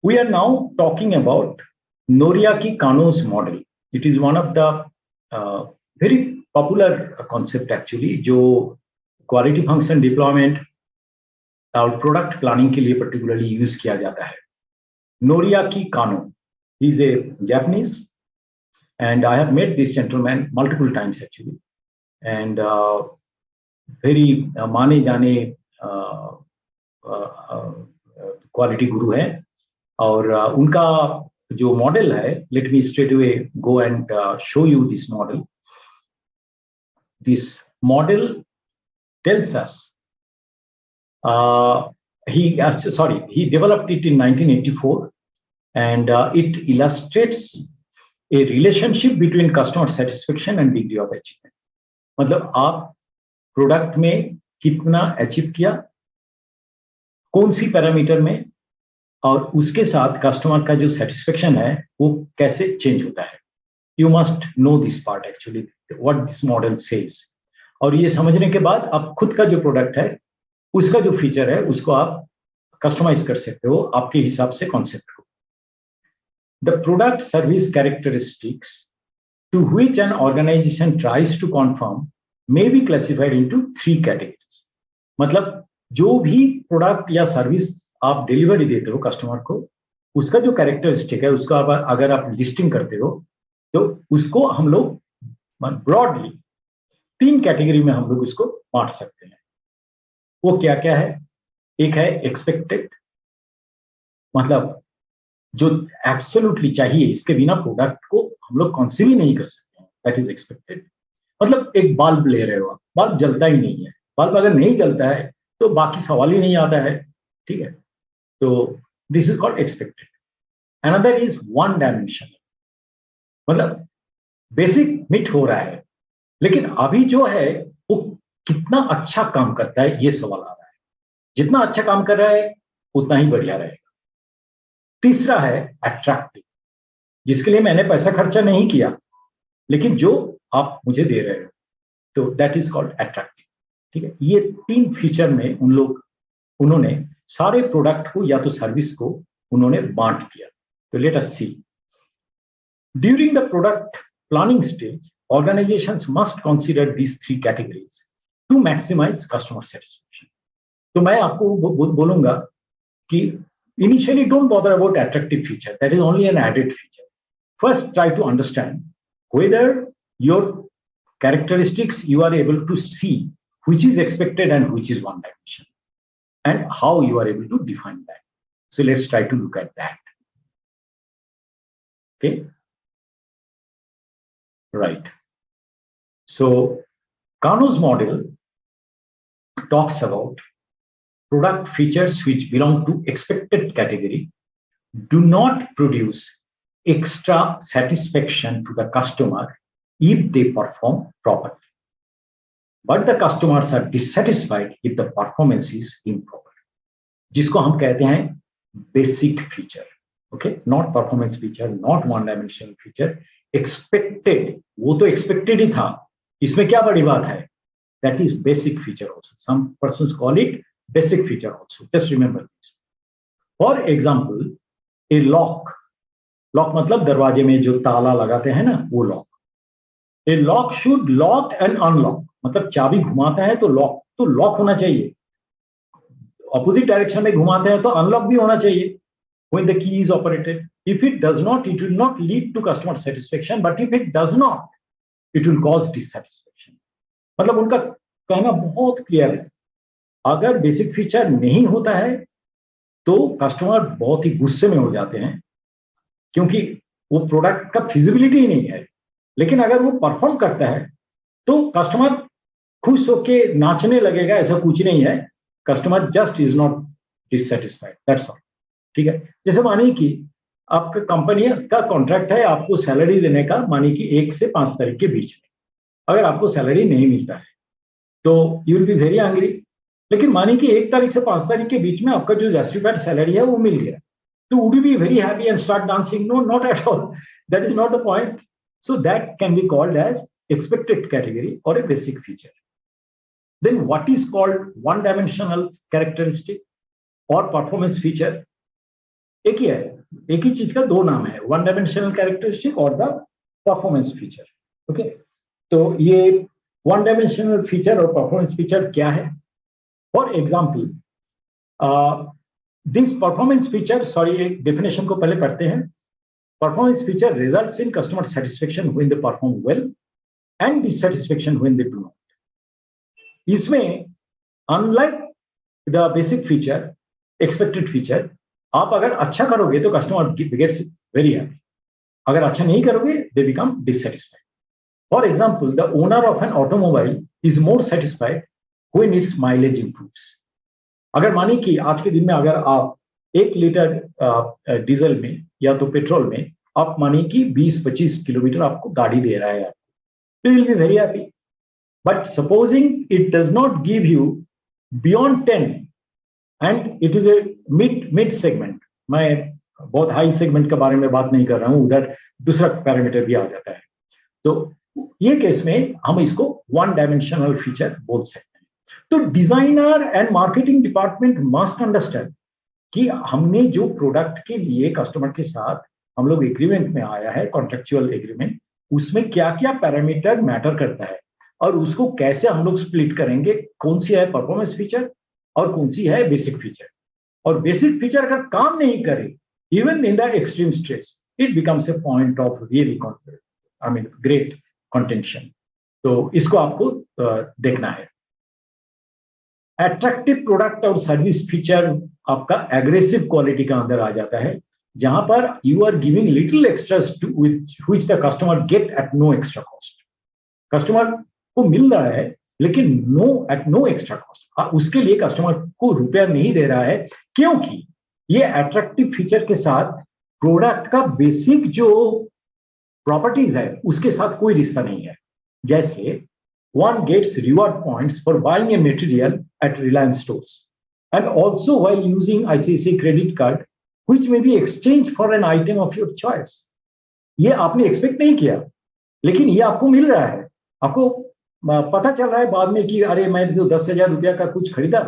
We are now talking about Noriaki Kano's model. It is one of the very popular concept actually, जो quality function deployment और product planning के लिए particularly use किया जाता है. Noriaki Kano, he is a Japanese, and I have met this gentleman multiple times actually, and very माने जाने quality गुरु है. और उनका जो मॉडल है, let me straight away go and show you this model. This model tells us, he developed it in 1984, and it illustrates a relationship between customer satisfaction and degree of achievement. मतलब आप product में कितना achieve किया, कौन सी parameter में, और उसके साथ कस्टमर का जो सेटिस्फेक्शन है वो कैसे चेंज होता है. You must know this part actually, what this model says. और ये समझने के बाद आप खुद का जो प्रोडक्ट है उसका जो फीचर है उसको आप कस्टमाइज कर सकते हो आपके हिसाब से कॉन्सेप्ट को. The product service characteristics to which an organisation tries to conform may be classified into 3 categories. मतलब जो भी प्रोडक्ट या सर्विस आप डिलीवरी देते हो कस्टमर को, उसका जो कैरेक्टरिस्टिक है उसको आप अगर आप लिस्टिंग करते हो तो उसको हम लोग ब्रॉडली 3 कैटेगरी में हम लोग उसको बांट सकते हैं. वो क्या क्या है? एक है एक्सपेक्टेड, मतलब जो एब्सोल्युटली चाहिए, इसके बिना प्रोडक्ट को हम लोग कंसीव ही नहीं कर सकते हैं, दैट इज एक्सपेक्टेड. मतलब एक बल्ब ले रहे हो, बल्ब जलता ही नहीं है, बल्ब अगर नहीं जलता है तो बाकी सवाल ही नहीं आता है, ठीक है. तो this is called expected. Another is one dimensional, मतलब बेसिक मीट हो रहा है लेकिन अभी जो है वो कितना अच्छा काम करता है ये सवाल आ रहा है. जितना अच्छा काम कर रहा है उतना ही बढ़िया रहेगा. तीसरा है अट्रैक्टिव, जिसके लिए मैंने पैसा खर्चा नहीं किया लेकिन जो आप मुझे दे रहे हो, तो दैट इज कॉल्ड अट्रैक्टिव. ठीक है. ये 3 फीचर में उन्होंने सारे प्रोडक्ट को या तो सर्विस को उन्होंने बांट दिया. तो let us see. During the product planning stage, organisations must consider these 3 categories to maximise customer satisfaction. तो मैं आपको बोलूंगा कि initially don't bother about attractive feature, that is only an added feature. First try to understand whether your characteristics you are able to see which is expected and which is one dimension, and how you are able to define that. So let's try to look at that. Okay, right. So Kano's model talks about product features which belong to expected category do not produce extra satisfaction to the customer if they perform properly, but the customers are dissatisfied if the performance is improper, जिसको हम कहते हैं basic feature. Okay, not performance feature, not one dimensional feature, expected. वो तो expected ही था, इसमें क्या बड़ी बात है? That is basic feature also. Some persons call it basic feature also. Just remember this. For example, a lock. Lock मतलब दरवाजे में जो ताला लगाते हैं ना, वो lock. A lock should lock and unlock, मतलब चाबी घुमाता है तो लॉक होना चाहिए. ऑपोजिट डायरेक्शन में घुमाते हैं तो अनलॉक भी होना चाहिए. when the key is operated, if it does not, it will not lead to customer satisfaction, but if it does not, it will cause dissatisfaction. मतलब उनका कहना बहुत क्लियर है. अगर बेसिक फीचर नहीं होता है तो कस्टमर बहुत ही गुस्से में हो जाते हैं, क्योंकि वो प्रोडक्ट का फिजिबिलिटी ही नहीं है. लेकिन अगर वो परफॉर्म करता है तो कस्टमर खुश होके नाचने लगेगा, ऐसा कुछ नहीं है. Customer just is not dissatisfied, that's all. ठीक है. जैसे मानिए कि आपका कंपनी का कॉन्ट्रैक्ट है आपको सैलरी देने का, मानिए कि 1 से 5 तारीख के बीच में. अगर आपको सैलरी नहीं मिलता है तो you will be very angry. लेकिन मानिए कि 1 तारीख से 5 तारीख के बीच में आपका जो जस्टिफाइड सैलरी है वो मिल गया, तो would you be very happy and start dancing? No, not at all. That is not the point. So that can be called as expected category or a basic feature. Then what is called one dimensional characteristic or performance feature? एक ही है. एक ही चीज का दो नाम है, one dimensional characteristic और the performance feature. Okay, तो ये वन डायमेंशनल फीचर और परफॉर्मेंस फीचर क्या है? For example, this performance feature, sorry एक डेफिनेशन को पहले पढ़ते हैं। Performance feature results in customer satisfaction when they perform well and dissatisfaction when they do not. इसमें unlike the basic feature, expected feature, आप अगर अच्छा करोगे तो कस्टमर गेट्स वेरी हैप्पी, अगर अच्छा नहीं करोगे they become dissatisfied. For example, the owner of an automobile is more satisfied when it's mileage improves. अगर मानिए कि आज के दिन में अगर आप 1 लीटर डीजल में या तो पेट्रोल में आप मानिए कि 20-25 किलोमीटर आपको गाड़ी दे रहा है, तो you will be very happy. But supposing it does not give you beyond 10 and it is a mid segment, मैं बहुत हाई सेगमेंट के बारे में बात नहीं कर रहा हूं, उधर दूसरा पैरामीटर भी आ जाता है। तो ये केस में हम इसको वन डायमेंशनल फीचर बोल सकते हैं। तो designer and marketing department must understand कि हमने जो प्रोडक्ट के लिए कस्टमर के साथ हम लोग एग्रीमेंट में आया है, कॉन्ट्रेक्चुअल एग्रीमेंट, उसमें क्या क्या पैरामीटर मैटर करता है और उसको कैसे हम लोग स्प्लिट करेंगे, कौन सी है परफॉर्मेंस फीचर और कौन सी है बेसिक फीचर। और बेसिक फीचर अगर काम नहीं करे, even in the extreme stress, it becomes a point of really great contention. तो इसको आपको देखना है। अट्रैक्टिव प्रोडक्ट और सर्विस फीचर आपका एग्रेसिव क्वालिटी का अंदर आ जाता है, जहां पर you are giving little extras to which the customer get at no extra cost. Customer को मिल रहा है लेकिन नो एक्स्ट्रा कॉस्ट, उसके लिए कस्टमर को रुपया नहीं दे रहा है, क्योंकि ये अट्रैक्टिव फीचर के साथ प्रोडक्ट का बेसिक जो प्रॉपर्टीज है उसके साथ कोई रिश्ता नहीं है। जैसे one gets reward points for buying a material at Reliance stores and also while using ICICI credit card which may be exchanged for an item of your choice। ये आपने एक्सपेक्ट नहीं किया लेकिन ये आपको मिल रहा है। आपको पता चल रहा है बाद में कि अरे मैं तो 10,000 रुपया का कुछ खरीदा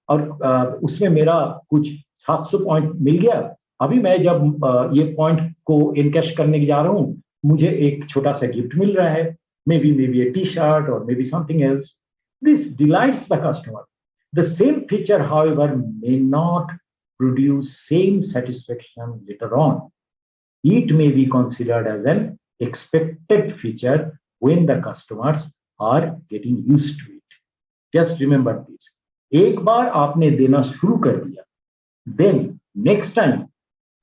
और उसमें मेरा कुछ 700 पॉइंट मिल गया। अभी मैं जब ये पॉइंट को इनकैश करने जा रहा हूँ, मुझे एक छोटा सा गिफ्ट मिल रहा है, maybe a t-shirt or maybe something else. This delights the customer. The same feature, however, may not produce same satisfaction later on. It may be considered as an expected feature when the customers are getting used to it. Just remember this. एक बार आपने देना शुरू कर दिया, then next time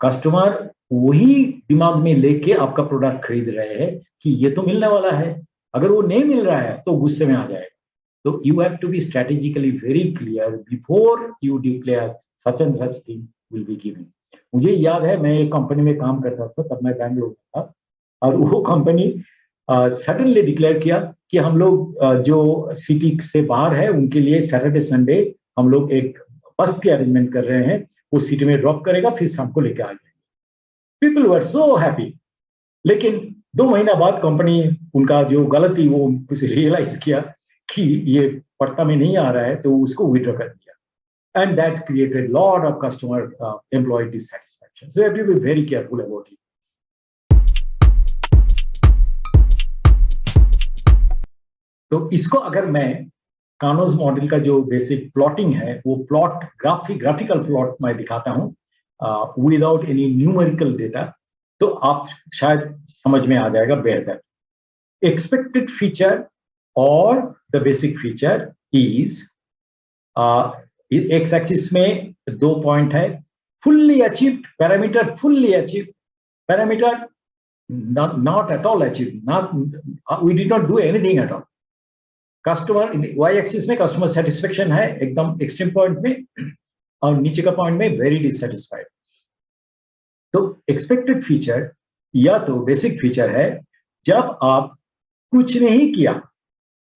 customer वही दिमाग में लेके आपका प्रोडक्ट खरीद रहे हैं कि ये तो मिलने वाला है, अगर वो नहीं मिल रहा है तो गुस्से में आ जाएगा। तो you have to be strategically very clear before you declare such and such thing will be given. मुझे याद है मैं एक कंपनी में काम करता था, तब मैं बैंगलोर में था, और वो कंपनी सडनली डिक्लेयर किया कि हम लोग जो सिटी से बाहर है उनके लिए सैटरडे संडे हम लोग एक बस के अरेंजमेंट कर रहे हैं, वो सिटी में ड्रॉप करेगा फिर शाम को लेके आ जाएंगे। People were so happy. लेकिन 2 महीना बाद कंपनी उनका जो गलती वो कुछ रियलाइज किया कि ये पड़ता में नहीं आ रहा है, तो उसको विड्रॉ कर दिया, and that created lot of customer employ dissatisfaction. So you have to be very careful about it. तो इसको अगर मैं कानोस मॉडल का जो बेसिक प्लॉटिंग है वो ग्राफिकल प्लॉट मैं दिखाता हूं विदाउट एनी न्यूमेरिकल डेटा, तो आप शायद समझ में आ जाएगा बेहतर। एक्सपेक्टेड फीचर और the basic feature is x axis में 2 पॉइंट है, fully achieved parameter, fully achieved parameter, not at all achieved, we did not do anything at all। Customer y axis में कस्टमर सेटिस्फेक्शन है एकदम extreme point में, और नीचे का point में वेरी डिससैटिस्फाइड। तो एक्सपेक्टेड फीचर या तो बेसिक फीचर है जब आप कुछ नहीं किया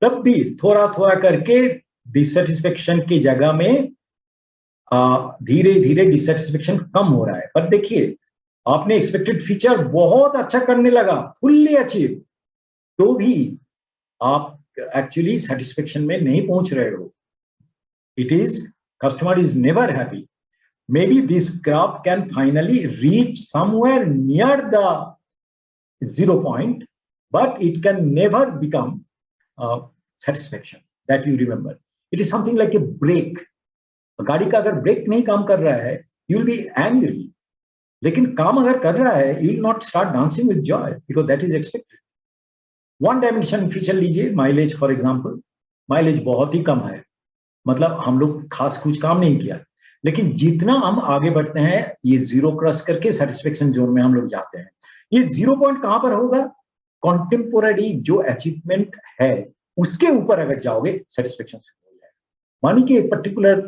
तब भी थोड़ा थोड़ा करके डिससैटिस्फेक्शन की जगह में धीरे धीरे डिससैटिस्फेक्शन कम हो रहा है। पर देखिए आपने एक्सपेक्टेड फीचर बहुत अच्छा करने लगा, फुल्ली अचीव, तो भी आप एक्चुअली सेटिस्फेक्शन में नहीं पहुंच रहे हो। It is customer is never happy. maybe this graph can finally reach somewhere near the 0 point, but it can never become satisfaction. That you remember. It is something like a brake. गाड़ी का अगर break नहीं काम कर रहा है, you will be angry. लेकिन काम अगर कर रहा है, you will not start dancing with joy because that is expected. One dimension feature लीजिए, माइलेज फॉर एग्जांपल, माइलेज बहुत ही कम है, मतलब हम लोग खास कुछ काम नहीं किया, लेकिन जितना हम आगे बढ़ते हैं ये जीरो क्रॉस करके सेटिस्फेक्शन जोन में हम लोग जाते हैं। ये 0 पॉइंट कहां पर होगा? कॉन्टेम्पोररी जो अचीवमेंट है उसके ऊपर अगर जाओगे सेटिस्फेक्शन से हो जाएगा। मानी कि एक पर्टिकुलर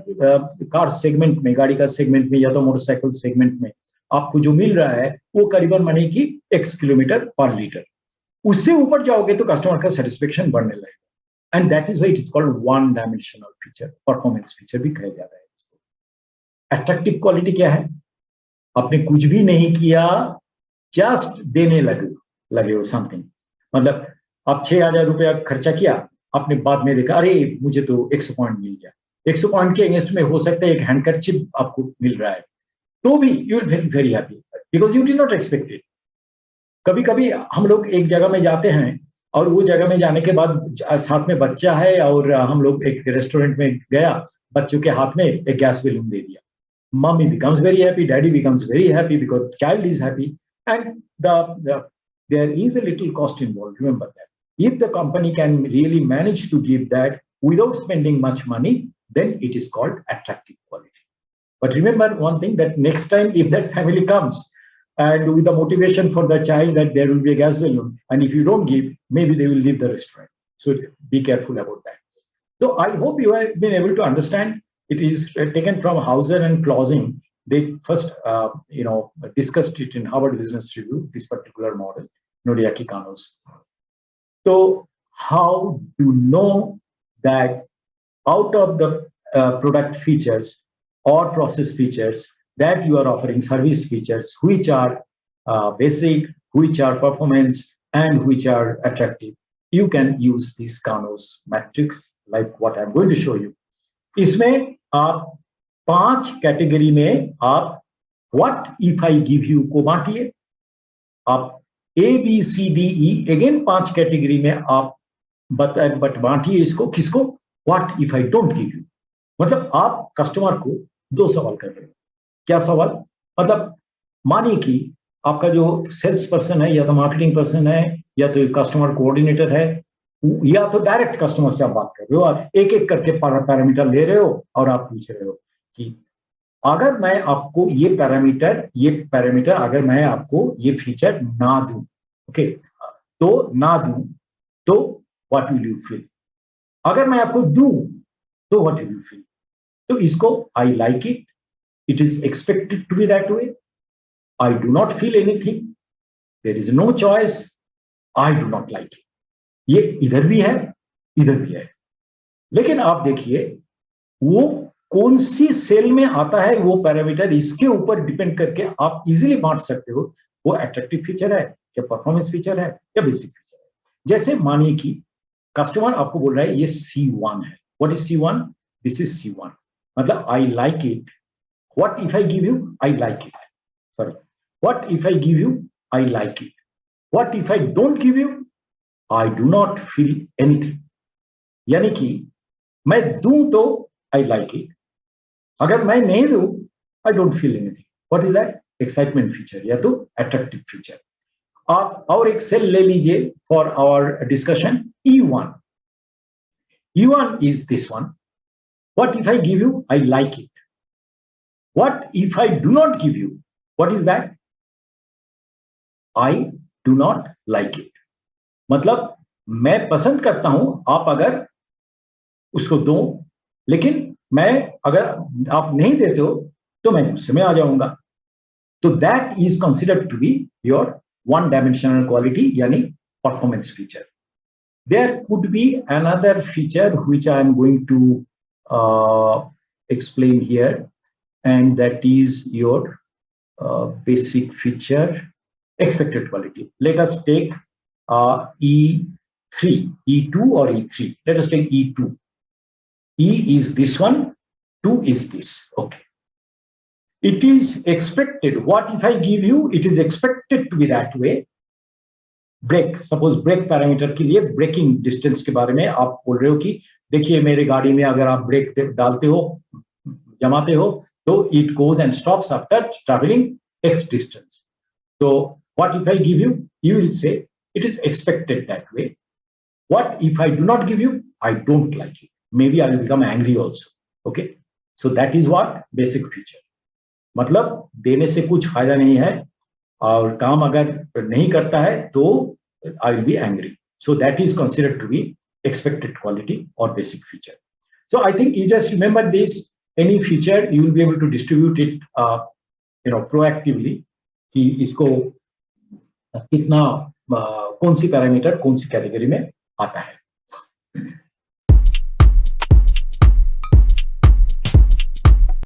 कार सेगमेंट में, गाड़ी का सेगमेंट में या तो मोटरसाइकिल सेगमेंट में आपको जो मिल रहा है वो करीबन मानी कि x किलोमीटर पर लीटर, उससे ऊपर जाओगे तो कस्टमर का सेटिस्फेक्शन बढ़ने लगेगा। And that is why it is called one dimensional feature, performance feature भी कहा जाता है इसको। अट्रैक्टिव क्वालिटी क्या है? आपने कुछ भी नहीं किया, जस्ट देने लगे हो समथिंग, मतलब आप 6,000 रुपया खर्चा किया, आपने बाद में देखा अरे मुझे तो 100 पॉइंट मिल गया, 100 पॉइंट के अगेंस्ट में हो सकता है एक हैंडकरचिप आपको मिल रहा है, तो भी you will feel very happy because you did not expect it. कभी कभी हम लोग एक जगह में जाते हैं और वो जगह में जाने के बाद साथ में बच्चा है और हम लोग एक रेस्टोरेंट में गया, बच्चों के हाथ में एक गैस बैलून दे दिया, mummy becomes very happy, daddy becomes very happy because child is happy, and there is a little cost involved. Remember that. If the company can really manage to give that without spending much money, then it is called attractive quality. But remember one thing, that next time if that family comes and with the motivation for the child that there will be a gas balloon, and if you don't give, maybe they will leave the restaurant. So be careful about that. So I hope you have been able to understand. It is taken from Hauser and Clausing. They first, discussed it in Harvard Business Review, this particular model, Noriaki Kanos. So how to know that out of the product features or process features that you are offering, service features, which are basic, which are performance, and which are attractive, you can use this Kanos matrix like what I'm going to show you. इसमें आप 5 category में आप what if I give you को बांटिए, आप ABCDE again 5 category में आप बांटिए इसको, किसको? What if I don't give you. मतलब आप कस्टमर को 2 सवाल कर रहे हो। क्या सवाल? मतलब मानिए कि आपका जो सेल्स पर्सन है या तो मार्केटिंग पर्सन है या तो कस्टमर कोऑर्डिनेटर है या तो डायरेक्ट कस्टमर से आप बात कर रहे हो और एक एक करके पैरामीटर ले रहे हो और आप पूछ रहे हो कि अगर मैं आपको ये पैरामीटर अगर मैं आपको ये फीचर ना दूं, ओके, तो ना दूं तो व्हाट विल यू फील? अगर मैं आपको दूं तो व्हाट विल यू फील? तो इसको I like it, it is expected to be that way, I do not feel anything, there is no choice, I do not like it. ये इधर भी है, इधर भी है। लेकिन आप देखिए वो कौन सी सेल में आता है वो पैरामीटर, इसके ऊपर डिपेंड करके आप इजीली बांट सकते हो वो अट्रैक्टिव फीचर है या परफॉर्मेंस फीचर है या बेसिक फीचर है। जैसे मानिए कि कस्टमर आपको बोल रहा है ये C1 है। What is C1? This is C1, मतलब आई like it. What if I give you? I like it. Sorry, what if I give you? I like it. What if I don't give you? I do not feel anything. यानी कि मैं दूं तो I like it, अगर मैं नहीं दूं I don't feel anything. What is that? Excitement feature या तो attractive feature. आप और एक सेल ले लीजिए for our discussion, E1. E1 is this one. What if I give you? I like it. What if I do not give you? What is that? I do not like it. मतलब मैं पसंद करता हूं आप अगर उसको दो, लेकिन मैं अगर आप नहीं देते हो तो मैं गुस्से में आ जाऊंगा। तो that is considered to be your one dimensional quality यानी performance feature. There could be another feature which I am going to explain here, and that is your basic feature expected quality. Let us take E3, E2 or E3. Let us take E2. E is this one, 2 is this. Okay. it is expected. What if I give you, it is expected to be that way. Break, suppose break parameter के लिए breaking distance के बारे में आप बोल रहे हो कि देखिए मेरे गाड़ी में अगर आप ब्रेक डालते हो, जमाते हो, तो it goes and stops after travelling x distance. So what if I give you? You will say it is expected that way. What if I do not give you? I don't like it. Maybe I will become angry also. Okay. So that is what basic feature. मतलब देने से कुछ फायदा नहीं है और काम अगर नहीं करता है तो I will be angry. So that is considered to be expected quality or basic feature. So I think you just remember this. Any feature you will be able to distribute it, proactively. कि इसको कितना कौन सी parameter कौन सी category में आता है.